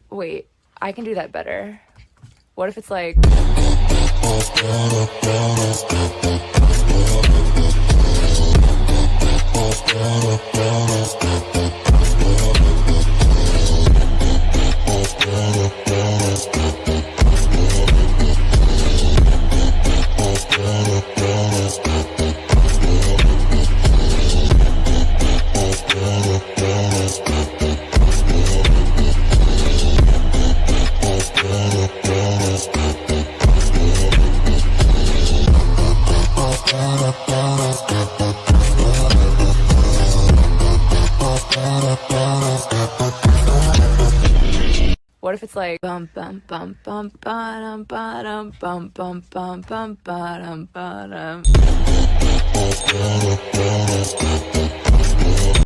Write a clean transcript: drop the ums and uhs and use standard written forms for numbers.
Wait, I can do that better. What if it's like... What if it's like bum bum bum bum bum bum bum bum bum bum bum bum